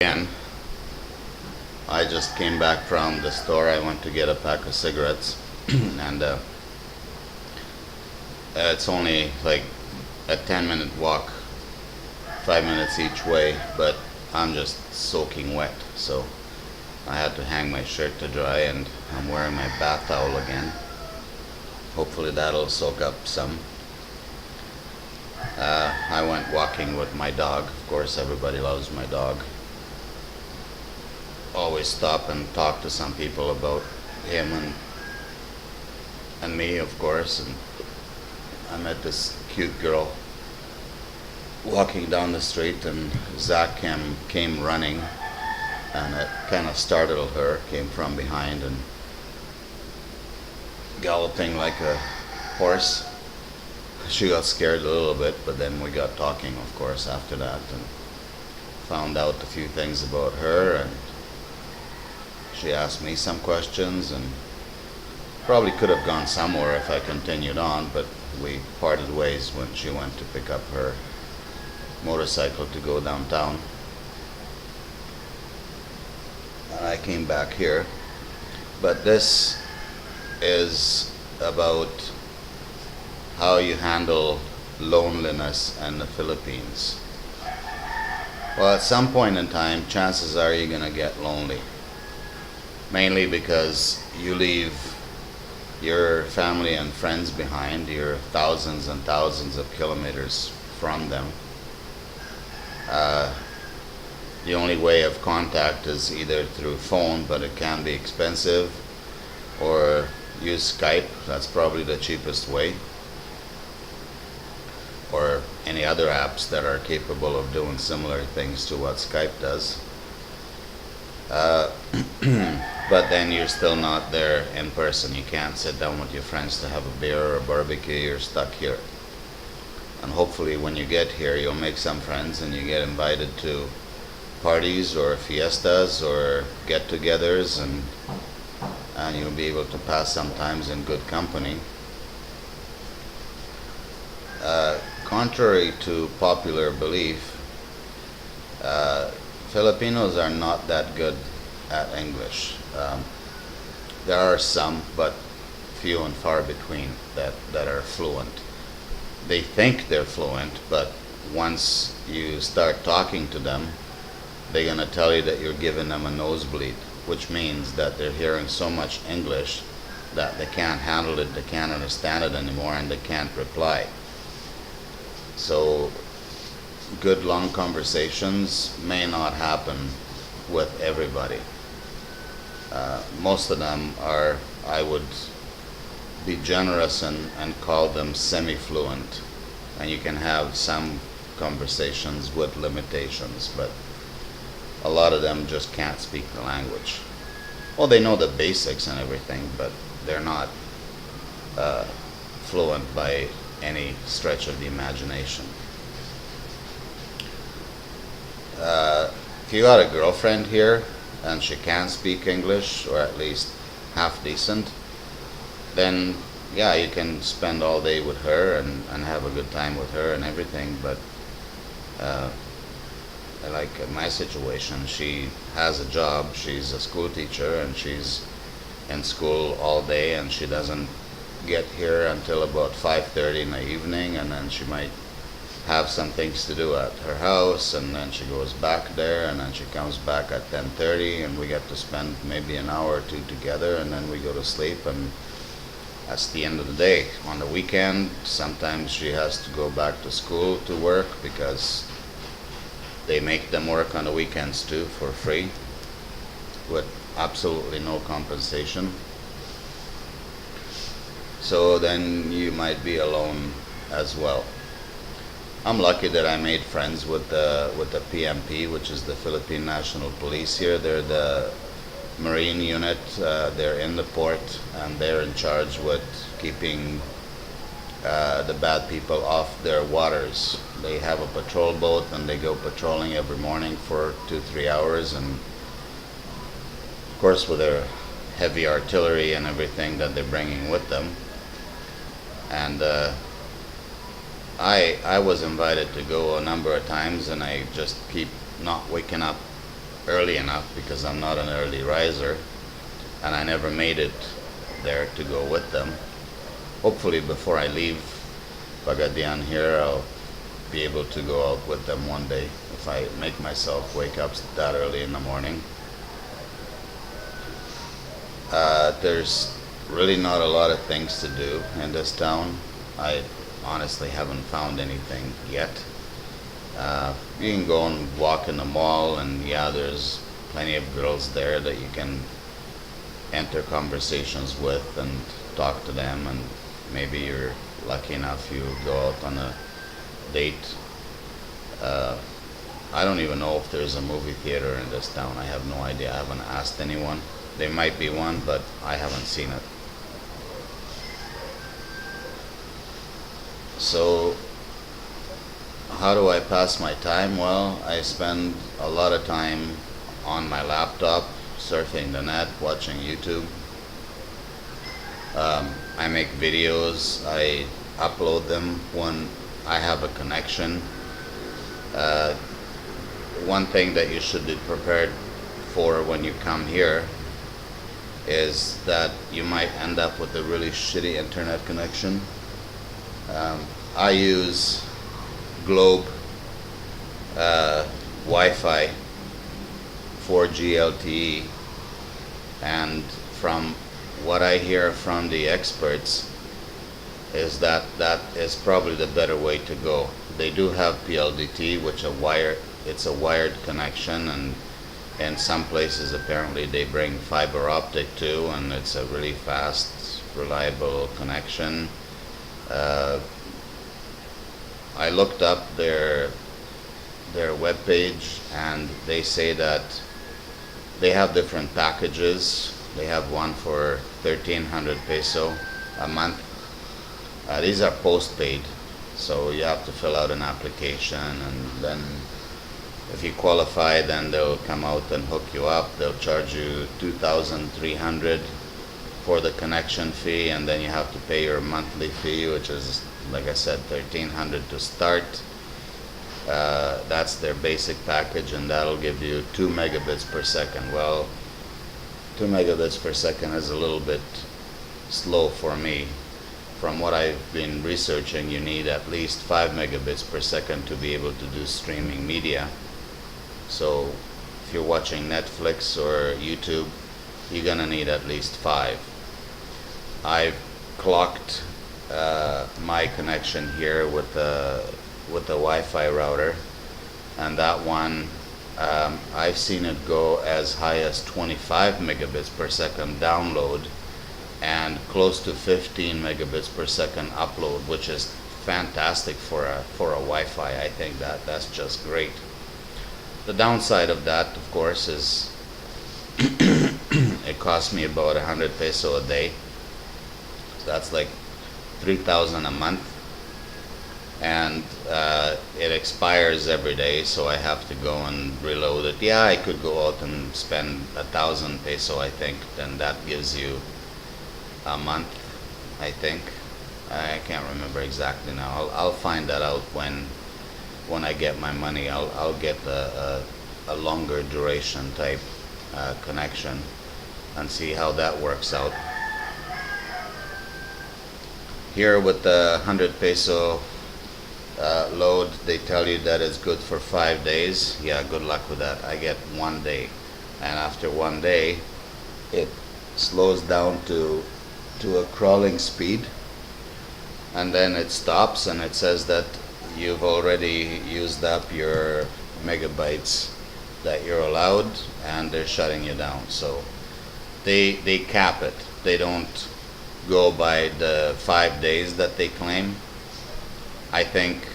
Again, I just came back from the store. I went to get a pack of cigarettes, and it's only like a 10-minute walk, 5 minutes each way, but I'm just soaking wet, so I had to hang my shirt to dry, and I'm wearing my bath towel again. Hopefully that'll soak up some. I went walking with my dog. Of course, everybody loves my dog. Always stop and talk to some people about him and me, of course. And I met this cute girl walking down the street, and Zach came running, and it kind of startled her. Came from behind and galloping like a horse. She got scared a little bit, but then we got talking, of course, after that, and found out a few things about her, and she asked me some questions, and probably could have gone somewhere if I continued on, but we parted ways when she went to pick up her motorcycle to go downtown. And I came back here. But this is about how you handle loneliness in the Philippines. Well, at some point in time, chances are you're going to get lonely. Mainly because you leave your family and friends behind. You're thousands and thousands of kilometers from them. The only way of contact is either through phone, but it can be expensive, or use Skype. That's probably the cheapest way, or any other apps that are capable of doing similar things to what Skype does. But then you're still not there in person. You can't sit down with your friends to have a beer or a barbecue. You're stuck here. And hopefully when you get here, you'll make some friends and you get invited to parties or fiestas or get-togethers, and you'll be able to pass some times in good company. Contrary to popular belief, Filipinos are not that good at English. There are some, but few and far between that are fluent. They think they're fluent, but once you start talking to them, they're going to tell you that you're giving them a nosebleed, which means that they're hearing so much English that they can't handle it, they can't understand it anymore, and they can't reply. So good long conversations may not happen with everybody. Most of them are, I would be generous and call them semi-fluent, and you can have some conversations with limitations, but a lot of them just can't speak the language. Well, they know the basics and everything, but they're not fluent by any stretch of the imagination. If you got a girlfriend here and she can speak English, or at least half decent, then yeah, you can spend all day with her and have a good time with her and everything. But like in my situation, she has a job, she's a school teacher, and she's in school all day, and she doesn't get here until about 5:30 in the evening, and then she might have some things to do at her house, and then she goes back there, and then she comes back at 10:30, and we get to spend maybe an hour or two together, and then we go to sleep, and that's the end of the day. On the weekend, sometimes she has to go back to school to work, because they make them work on the weekends too for free with absolutely no compensation. So then you might be alone as well. I'm lucky that I made friends with the PMP, which is the Philippine National Police here. They're the Marine unit. They're in the port, and they're in charge with keeping the bad people off their waters. They have a patrol boat, and they go patrolling every morning for 2-3 hours, and of course with their heavy artillery and everything that they're bringing with them. And I was invited to go a number of times, and I just keep not waking up early enough because I'm not an early riser, and I never made it there to go with them. Hopefully before I leave Pagadian here, I'll be able to go out with them one day if I make myself wake up that early in the morning. There's really not a lot of things to do in this town. I honestly haven't found anything yet. You can go and walk in the mall, and yeah, there's plenty of girls there that you can enter conversations with and talk to them, and maybe you're lucky enough you go out on a date. I don't even know if there's a movie theater in this town. I have no idea. I haven't asked anyone. There might be one, but I haven't seen it. So how do I pass my time? Well, I spend a lot of time on my laptop, surfing the net, watching YouTube. I make videos. I upload them when I have a connection. One thing that you should be prepared for when you come here is that you might end up with a really shitty internet connection. I use Globe Wi-Fi 4G LTE, and from what I hear from the experts is that that is probably the better way to go. They do have PLDT, which it's a wired connection, and in some places apparently they bring fiber optic too, and it's a really fast, reliable connection. I looked up their webpage, and they say that they have different packages. They have one for 1,300 peso a month. These are postpaid, so you have to fill out an application, and then if you qualify, then they'll come out and hook you up. They'll charge you 2,300 for the connection fee, and then you have to pay your monthly fee, which is, like I said, 1,300 to start. That's their basic package, and that'll give you 2 megabits per second. Well, 2 megabits per second is a little bit slow for me. From what I've been researching, you need at least 5 megabits per second to be able to do streaming media. So if you're watching Netflix or YouTube, you're gonna need at least 5. I've clocked my connection here with the Wi-Fi router, and that one I've seen it go as high as 25 megabits per second download and close to 15 megabits per second upload, which is fantastic for a Wi-Fi. I think that's just great. The downside of that, of course, is it costs me about 100 peso a day. So that's like 3,000 a month, and it expires every day, so I have to go and reload it. Yeah, I could go out and spend 1,000 peso, I think, then that gives you a month, I think. I can't remember exactly now. I'll find that out when I get my money. I'll get a longer duration type connection and see how that works out. Here with the 100 peso load, they tell you that it's good for 5 days. Yeah, good luck with that. I get 1 day, and after 1 day it slows down to a crawling speed, and then it stops, and it says that you've already used up your megabytes that you're allowed, and they're shutting you down. So they cap it. They don't go by the 5 days that they claim. I think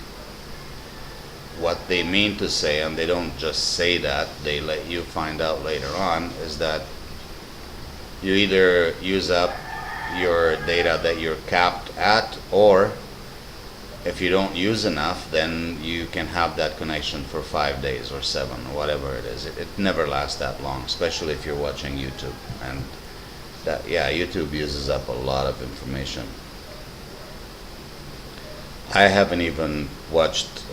what they mean to say, and they don't just say that, they let you find out later on, is that you either use up your data that you're capped at, or if you don't use enough, then you can have that connection for 5 days or 7 or whatever it is. It never lasts that long, especially if you're watching YouTube, and that, yeah, YouTube uses up a lot of information. I haven't even watched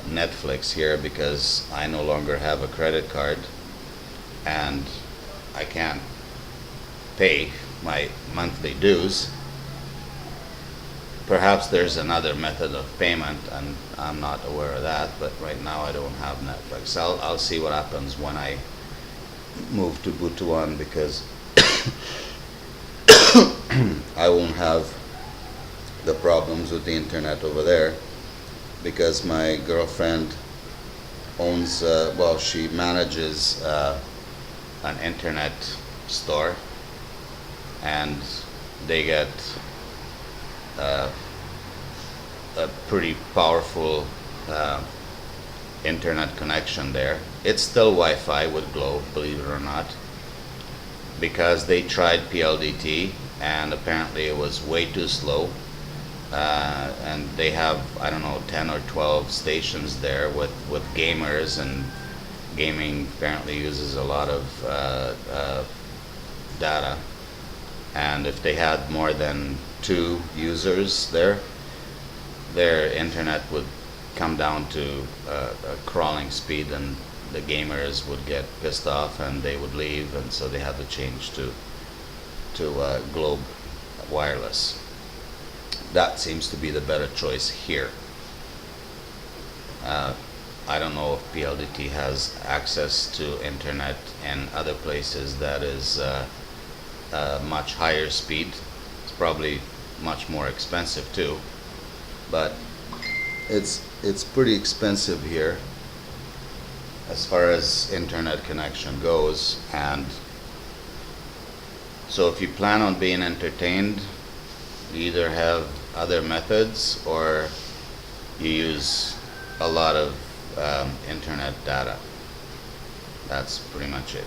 Netflix here because I no longer have a credit card. and I can't pay my monthly dues. Perhaps there's another method of payment, and I'm not aware of that, but right now I don't have Netflix. I'll see what happens when I move to Butuan, because I won't have the problems with the internet over there, because my girlfriend owns, well, she manages an internet store, and they get uh, a pretty powerful internet connection there. It's still Wi-Fi with Globe, believe it or not, because they tried PLDT and apparently it was way too slow. And they have, I don't know, 10 or 12 stations there with gamers, and gaming apparently uses a lot of data. And if they had more than 2 users there, their internet would come down to a crawling speed, and the gamers would get pissed off and they would leave, and so they had to change to Globe Wireless. That seems to be the better choice here. I don't know if PLDT has access to internet in other places that is much higher speed. It's probably much more expensive too, but it's pretty expensive here as far as internet connection goes. And so if you plan on being entertained, you either have other methods or you use a lot of internet data. That's pretty much it.